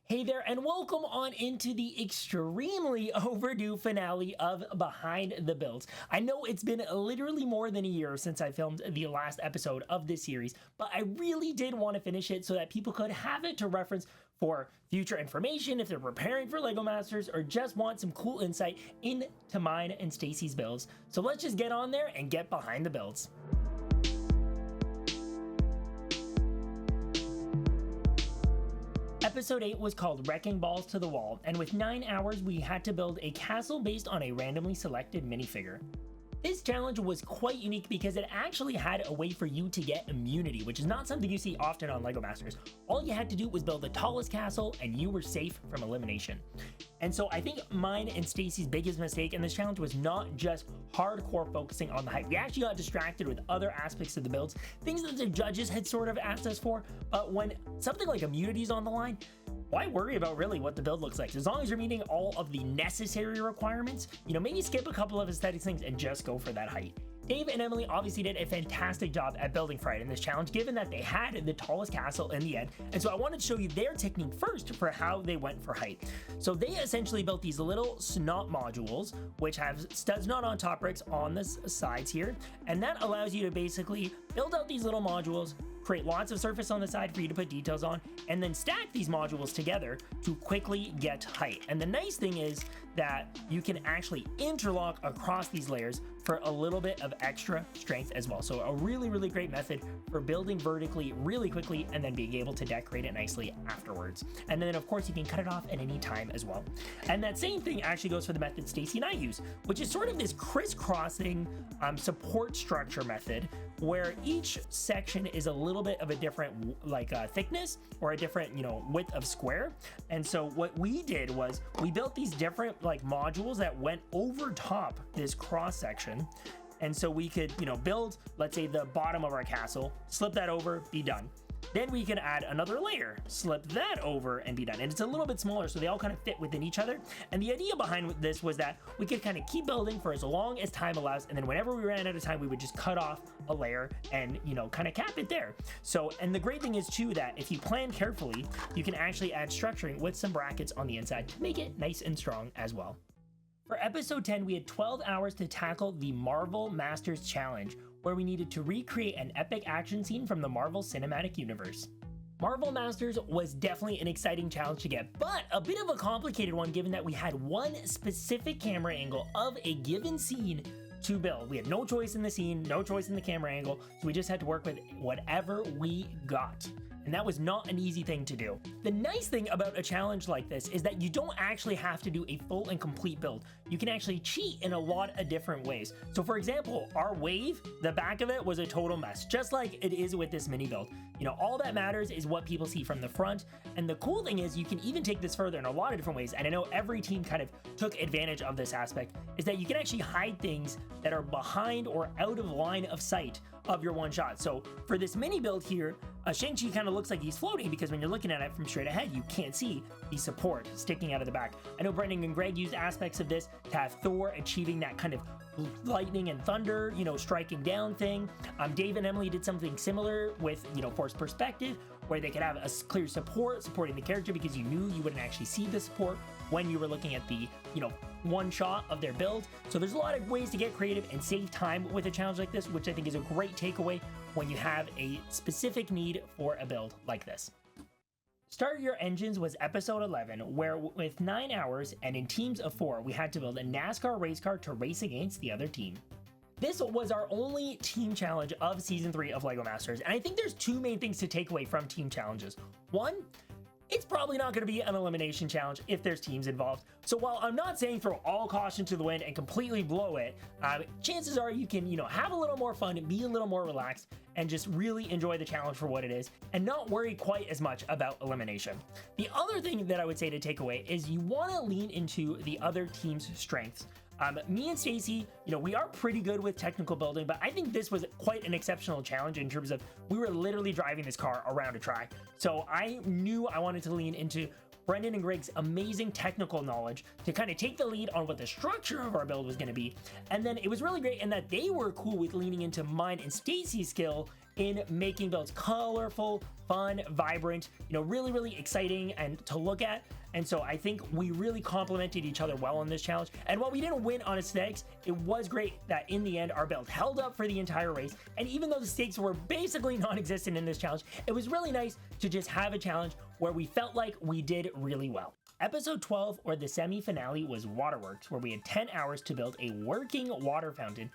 Hey there, and welcome on into the extremely overdue finale of Behind the Builds. I know it's been literally more than a year since I filmed the last episode of this series, but I really did want to finish it so that people could have it to reference for future information if they're preparing for LEGO Masters or just want some cool insight into mine and Stacy's builds. So let's just get on there and get behind the builds. Episode 8 was called Wrecking Balls to the Wall, and with 9 hours we had to build a castle based on a randomly selected minifigure. This challenge was quite unique because it actually had a way for you to get immunity, which is not something you see often on LEGO Masters. All you had to do was build the tallest castle and you were safe from elimination. And so I think mine and Stacy's biggest mistake in this challenge was not just hardcore focusing on the height. We actually got distracted with other aspects of the builds, things that the judges had sort of asked us for, but when something like immunity is on the line, why worry about really what the build looks like? As long as you're meeting all of the necessary requirements, maybe skip a couple of aesthetic things and just go for that height. Dave and Emily obviously did a fantastic job at building for height in this challenge, given that they had the tallest castle in the end. And so I wanted to show you their technique first for how they went for height. So they essentially built these little snot modules, which have stud snot on top bricks on the sides here. And that allows you to basically build out these little modules, create lots of surface on the side for you to put details on, and then stack these modules together to quickly get height. And the nice thing is that you can actually interlock across these layers for a little bit of extra strength as well. So a really, really great method for building vertically really quickly and then being able to decorate it nicely afterwards. And then of course you can cut it off at any time as well. And that same thing actually goes for the method Stacy and I use, which is sort of this crisscrossing support structure method where each section is a little bit of a different thickness or a different width of square. And so what we did was we built these different modules that went over top this cross section. And so we could build, let's say, the bottom of our castle, slip that over, be done. Then we can add another layer, slip that over, and be done. And it's a little bit smaller, so they all kind of fit within each other. And the idea behind this was that we could kind of keep building for as long as time allows, and then whenever we ran out of time, we would just cut off a layer and, kind of cap it there. So, and the great thing is, too, that if you plan carefully, you can actually add structuring with some brackets on the inside to make it nice and strong as well. For episode 10, we had 12 hours to tackle the Marvel Masters Challenge, where we needed to recreate an epic action scene from the Marvel Cinematic Universe. Marvel Masters was definitely an exciting challenge to get, but a bit of a complicated one given that we had one specific camera angle of a given scene to build. We had no choice in the scene, no choice in the camera angle, so we just had to work with whatever we got. And that was not an easy thing to do. The nice thing about a challenge like this is that you don't actually have to do a full and complete build. You can actually cheat in a lot of different ways. So for example, our wave, the back of it was a total mess, just like it is with this mini build. All that matters is what people see from the front. And the cool thing is you can even take this further in a lot of different ways. And I know every team kind of took advantage of this aspect, is that you can actually hide things that are behind or out of line of sight of your one shot. So for this mini build here, Shang-Chi kind of looks like he's floating because when you're looking at it from straight ahead, you can't see the support sticking out of the back. I know Brendan and Greg used aspects of this to have Thor achieving that kind of lightning and thunder, striking down thing. Dave and Emily did something similar with, forced perspective, where they could have a clear support supporting the character because you knew you wouldn't actually see the support when you were looking at the, one shot of their build. So there's a lot of ways to get creative and save time with a challenge like this, which I think is a great takeaway when you have a specific need for a build like this. Start Your Engines was episode 11, where with 9 hours and in teams of 4, we had to build a NASCAR race car to race against the other team. This was our only team challenge of season 3 of LEGO Masters, and I think there's two main things to take away from team challenges. One, it's probably not going to be an elimination challenge if there's teams involved. So while I'm not saying throw all caution to the wind and completely blow it, chances are you can, have a little more fun, be a little more relaxed, and just really enjoy the challenge for what it is, and not worry quite as much about elimination. The other thing that I would say to take away is you want to lean into the other team's strengths. Me and Stacy, we are pretty good with technical building, but I think this was quite an exceptional challenge in terms of we were literally driving this car around a track. So I knew I wanted to lean into Brendan and Greg's amazing technical knowledge to kind of take the lead on what the structure of our build was going to be. And then it was really great in that they were cool with leaning into mine and Stacy's skill in making builds colorful, fun, vibrant, really, really exciting and to look at. And so I think we really complemented each other well in this challenge. And while we didn't win on aesthetics, it was great that in the end, our build held up for the entire race. And even though the stakes were basically non-existent in this challenge, it was really nice to just have a challenge where we felt like we did really well. Episode 12, or the semi-finale, was Waterworks, where we had 10 hours to build a working water fountain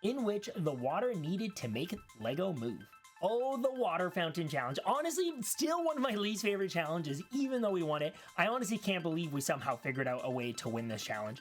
in which the water needed to make Lego move. Oh, the water fountain challenge. Honestly, still one of my least favorite challenges, even though we won it. I honestly can't believe we somehow figured out a way to win this challenge.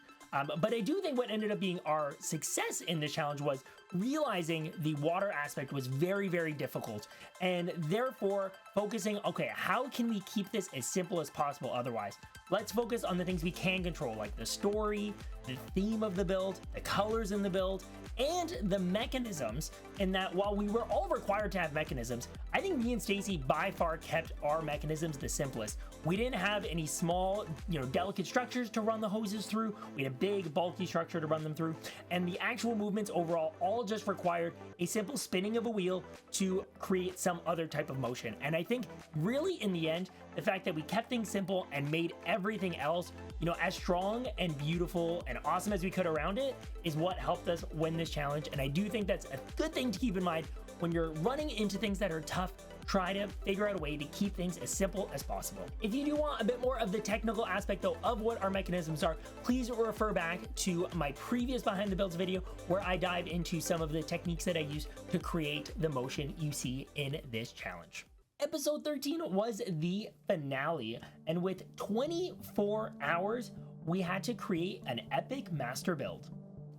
But I do think what ended up being our success in this challenge was realizing the water aspect was very, very difficult, and therefore focusing, okay, how can we keep this as simple as possible otherwise? Let's focus on the things we can control, like the story, the theme of the build, the colors in the build, and the mechanisms. And that while we were all required to have mechanisms, I think me and Stacy by far kept our mechanisms the simplest. We didn't have any small, delicate structures to run the hoses through. We had a big, bulky structure to run them through. And the actual movements overall all just required a simple spinning of a wheel to create some other type of motion. And I think really in the end, the fact that we kept things simple and made everything else, as strong and beautiful and awesome as we could around it is what helped us win this challenge. And I do think that's a good thing to keep in mind when you're running into things that are tough. Try to figure out a way to keep things as simple as possible. If you do want a bit more of the technical aspect though of what our mechanisms are, please refer back to my previous behind the builds video where I dive into some of the techniques that I use to create the motion you see in this challenge. Episode 13 was the finale, and with 24 hours, we had to create an epic master build.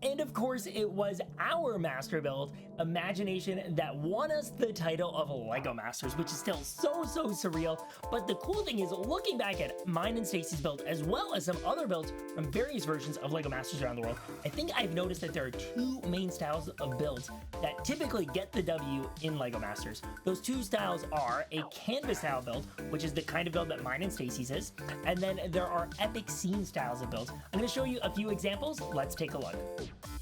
And of course, it was our master build, Imagination, that won us the title of Lego Masters, which is still so surreal. But the cool thing is, looking back at mine and Stacy's build, as well as some other builds from various versions of Lego Masters around the world, I think I've noticed that there are two main styles of builds that typically get the W in Lego Masters. Those two styles are a canvas style build, which is the kind of build that mine and Stacy's is, and then there are epic scene styles of builds. I'm going to show you a few examples. Let's take a look.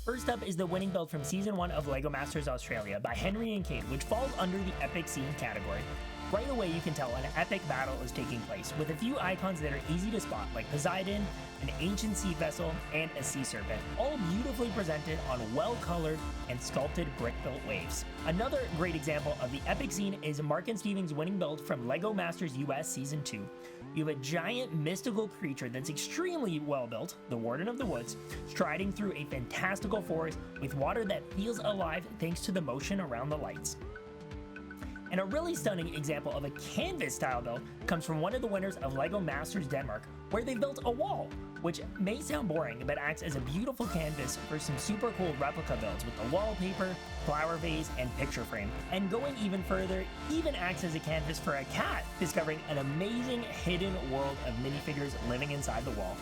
First up is the winning build from Season 1 of LEGO Masters Australia by Henry and Kate, which falls under the epic scene category. Right away you can tell an epic battle is taking place, with a few icons that are easy to spot, like Poseidon, an ancient sea vessel, and a sea serpent, all beautifully presented on well-colored and sculpted brick-built waves. Another great example of the epic scene is Mark and Steven's winning build from LEGO Masters US Season 2. You have a giant mystical creature that's extremely well built, the Warden of the Woods, striding through a fantastical forest with water that feels alive thanks to the motion around the lights. And a really stunning example of a canvas style build comes from one of the winners of LEGO Masters Denmark, where they built a wall, which may sound boring, but acts as a beautiful canvas for some super cool replica builds with the wallpaper, flower vase, and picture frame. And going even further, even acts as a canvas for a cat, discovering an amazing hidden world of minifigures living inside the wall.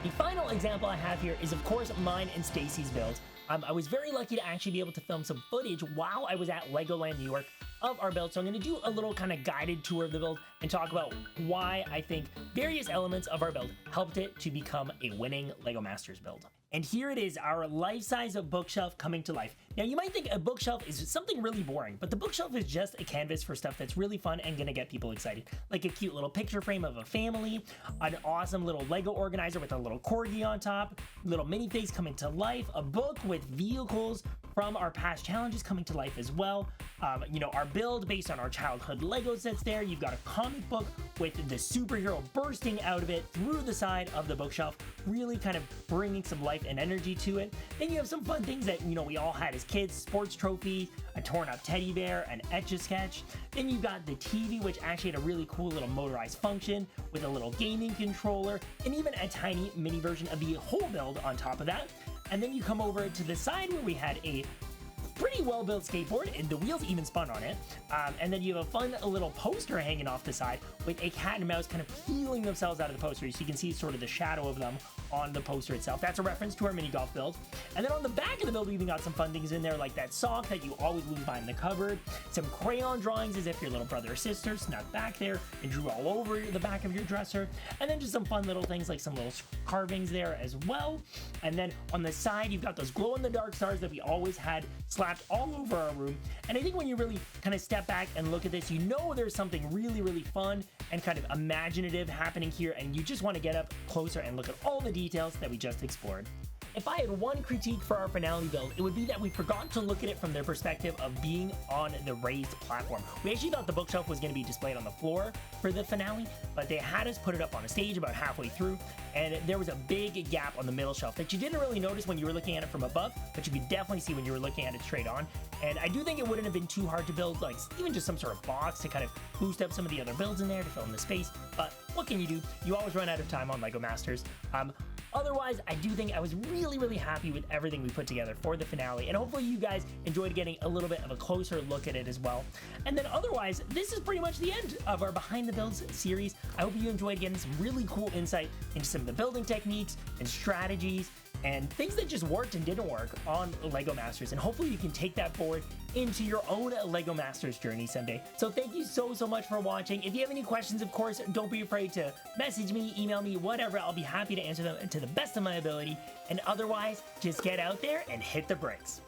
The final example I have here is of course mine and Stacy's build. I was very lucky to actually be able to film some footage while I was at Legoland New York of our build, so I'm going to do a little kind of guided tour of the build and talk about why I think various elements of our build helped it to become a winning LEGO Masters build. And here it is, our life-size bookshelf coming to life. Now you might think a bookshelf is something really boring, but the bookshelf is just a canvas for stuff that's really fun and gonna get people excited. Like a cute little picture frame of a family, an awesome little Lego organizer with a little corgi on top, little minifigures coming to life, a book with vehicles from our past challenges coming to life as well. Our build based on our childhood Lego sets there. You've got a comic book with the superhero bursting out of it through the side of the bookshelf, really kind of bringing some life and energy to it. Then you have some fun things that, we all had as kids, sports trophy, a torn up teddy bear, an Etch-a-Sketch. Then you've got the TV, which actually had a really cool little motorized function with a little gaming controller, and even a tiny mini version of the whole build on top of that. And then you come over to the side where we had a pretty well-built skateboard, and the wheels even spun on it. And then you have a fun little poster hanging off the side with a cat and mouse kind of peeling themselves out of the poster. So you can see sort of the shadow of them on the poster itself. That's a reference to our mini golf build. And then on the back of the build, we even got some fun things in there, like that sock that you always lose behind the cupboard, some crayon drawings as if your little brother or sister snuck back there and drew all over the back of your dresser, and then just some fun little things like some little carvings there as well. And then on the side, you've got those glow-in-the-dark stars that we always had slapped all over our room. And I think when you really kind of step back and look at this, you know there's something really, really fun and kind of imaginative happening here, and you just want to get up closer and look at all the details that we just explored. If I had one critique for our finale build, it would be that we forgot to look at it from their perspective of being on the raised platform. We actually thought the bookshelf was going to be displayed on the floor for the finale, but they had us put it up on a stage about halfway through, and there was a big gap on the middle shelf that you didn't really notice when you were looking at it from above, but you could definitely see when you were looking at it straight on. And I do think it wouldn't have been too hard to build, like even just some sort of box to kind of boost up some of the other builds in there to fill in the space, but what can you do? You always run out of time on LEGO Masters. Otherwise, I do think I was really, really happy with everything we put together for the finale, and hopefully you guys enjoyed getting a little bit of a closer look at it as well. And then otherwise, this is pretty much the end of our Behind the Builds series. I hope you enjoyed getting some really cool insight into some of the building techniques and strategies and things that just worked and didn't work on LEGO Masters, and hopefully you can take that forward into your own LEGO Masters journey someday. So thank you so much for watching. If you have any questions, of course, don't be afraid to message me, email me, whatever. I'll be happy to answer them to the best of my ability. And otherwise, just get out there and hit the bricks.